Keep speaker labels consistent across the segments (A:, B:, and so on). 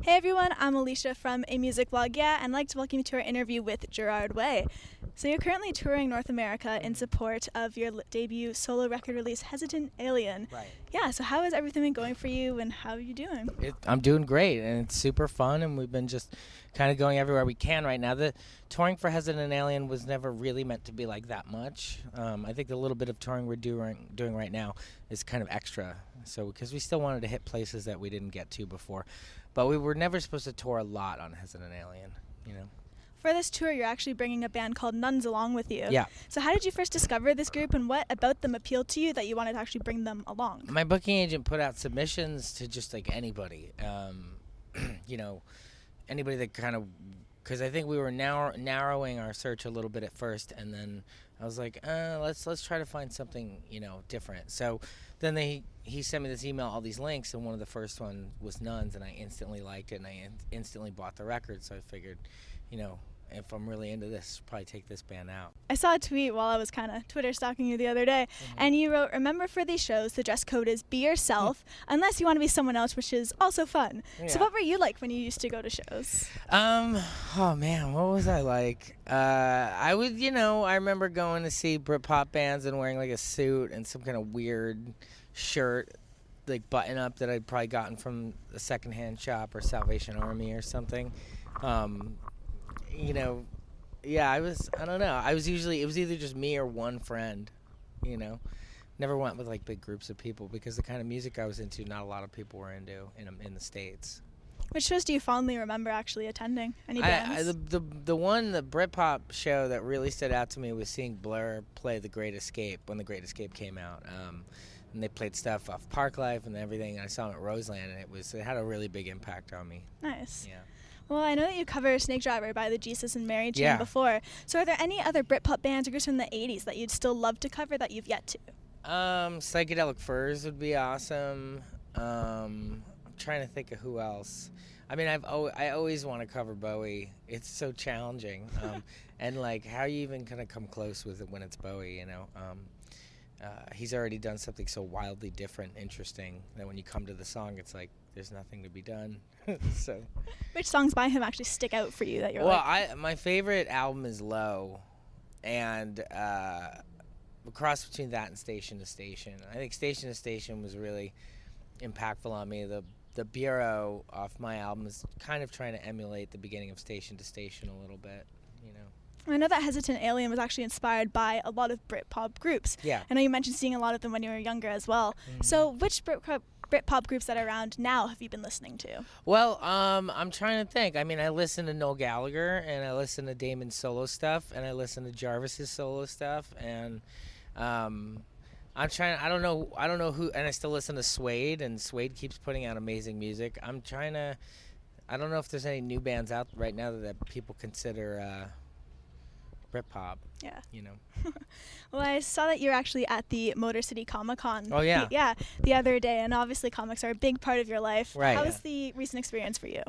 A: Hey everyone, I'm Alicia from A Music Blog, and I'd like to welcome you to our interview with Gerard Way. So you're currently touring North America in support of your debut solo record release, Hesitant Alien.
B: Right.
A: Yeah, so how has everything been going for you and how are you doing?
B: I'm doing great, and it's super fun, and we've been just kind of going everywhere we can right now. The touring for Hesitant Alien was never really meant to be like that much. I think the little bit of touring we're doing right now is kind of extra, so because we still wanted to hit places that we didn't get to before. But we were never supposed to tour a lot on Hesitant Alien, you know.
A: For this tour, you're actually bringing a band called Nuns along with you.
B: Yeah.
A: So how did you first discover this group, and what about them appealed to you that you wanted to actually bring them along?
B: My booking agent put out submissions to just like anybody, you know, anybody that kind of, because I think we were narrowing our search a little bit at first, and then I was like, let's try to find something, you know, different. So then he sent me this email, all these links, and one of the first one was Nuns, and I instantly liked it, and I instantly bought the record. So I figured, you know, if I'm really into this, probably take this band out.
A: I saw a tweet while I was kind of Twitter stalking you the other day, and you wrote, "Remember, for these shows, the dress code is be yourself, unless you want to be someone else," which is also fun.
B: Yeah.
A: So what were you like when you used to go to shows?
B: Oh man, what was I like? I remember going to see Britpop bands and wearing like a suit and some kind of weird shirt, like button up that I'd probably gotten from a secondhand shop or Salvation Army or something. You know, yeah, I don't know. It was either just me or one friend, you know. Never went with like big groups of people because the kind of music I was into, not a lot of people were into in the States.
A: Which shows do you fondly remember actually attending? Any bands?
B: The Britpop show that really stood out to me was seeing Blur play The Great Escape when The Great Escape came out. And they played stuff off Parklife and everything, and I saw them at Roseland, and it had a really big impact on me.
A: Nice.
B: Yeah.
A: Well, I know that you cover Snake Driver by the Jesus and Mary Chain
B: Yeah.
A: before. So are there any other Britpop bands or groups from the 80s that you'd still love to cover that you've yet to?
B: Psychedelic Furs would be awesome. I'm trying to think of who else. I mean, I always want to cover Bowie. It's so challenging. And like, how are you even gonna come close with it when it's Bowie, you know? He's already done something so wildly different, interesting, that when you come to the song, it's like there's nothing to be done. So,
A: Which songs by him actually stick out for you that you're
B: my favorite album is Low, and a cross between that and Station to Station. I think Station to Station was really impactful on me. The Bureau off my album is kind of trying to emulate the beginning of Station to Station a little bit, you know.
A: I know that Hesitant Alien was actually inspired by a lot of Britpop groups.
B: Yeah.
A: I know you mentioned seeing a lot of them when you were younger as well. So which Britpop groups that are around now have you been listening to?
B: Well, I'm trying to think. I mean, I listen to Noel Gallagher, and I listen to Damon's solo stuff, and I listen to Jarvis's solo stuff, and I don't know who, and I still listen to Suede, and Suede keeps putting out amazing music. I don't know if there's any new bands out right now that people consider Britpop.
A: Yeah.
B: You know.
A: Well, I saw that you're actually at the Motor City Comic-Con.
B: Oh, yeah.
A: The other day, and obviously comics are a big part of your life.
B: Right.
A: How was the recent experience for you?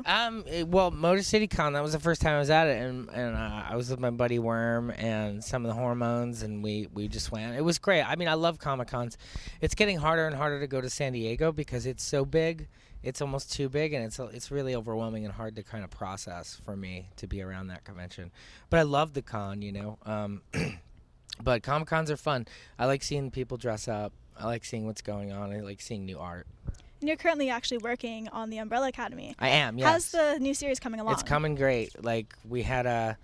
B: Well, Motor City Con, that was the first time I was at it, and I was with my buddy Worm and some of the Hormones, and we just went. It was great. I mean, I love Comic-Cons. It's getting harder and harder to go to San Diego because it's so big. It's almost too big, and it's really overwhelming and hard to kind of process for me to be around that convention. But I love the con, you know. But Comic-Cons are fun. I like seeing people dress up. I like seeing what's going on. I like seeing new art.
A: And you're currently actually working on the Umbrella Academy.
B: I am, yes.
A: How's the new series coming along?
B: It's coming great. Like, we had a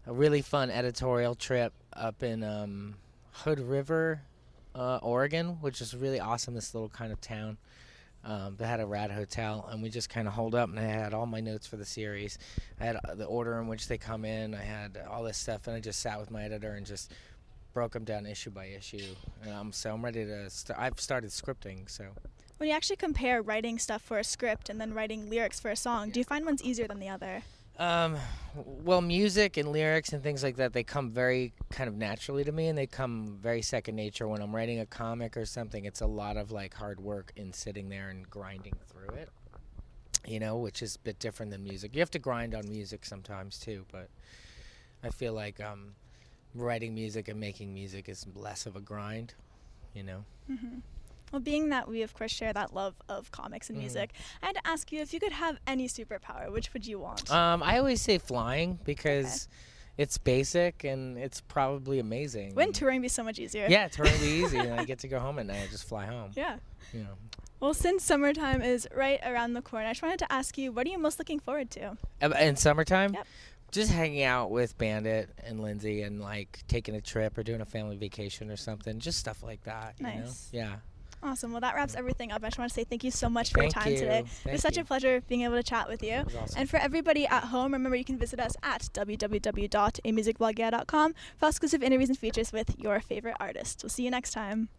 B: really fun editorial trip up in Hood River, Oregon, which is really awesome, this little kind of town. They had a rad hotel, and we just kind of holed up, and I had all my notes for the series. I had the order in which they come in. I had all this stuff, and I just sat with my editor and just broke them down issue by issue. And so I'm ready to I've started scripting, so.
A: When you actually compare writing stuff for a script and then writing lyrics for a song, do you find one's easier than the other?
B: Well, music and lyrics and things like that, they come very kind of naturally to me, and they come very second nature. When I'm writing a comic or something, it's a lot of like hard work in sitting there and grinding through it, you know, which is a bit different than music. You have to grind on music sometimes too, but I feel like writing music and making music is less of a grind, you know.
A: Mm-hmm. Well, being that we, of course, share that love of comics and music, I had to ask you if you could have any superpower, which would you want?
B: I always say flying because it's basic and it's probably amazing.
A: Wouldn't touring be so much easier?
B: Yeah, touring would be easy, and I get to go home at night and just fly home.
A: Yeah.
B: You know.
A: Well, since summertime is right around the corner, I just wanted to ask you, what are you most looking forward to?
B: In summertime?
A: Yep.
B: Just hanging out with Bandit and Lindsay and like taking a trip or doing a family vacation or something. Just stuff like that.
A: Nice.
B: You know? Yeah.
A: Awesome. Well, that wraps everything up. I just want to say thank you so much for your time today. It was such a pleasure being able to chat with you.
B: It was awesome.
A: And for everybody at home, remember you can visit us at www.amusicblogya.com for exclusive interviews and features with your favorite artists. We'll see you next time.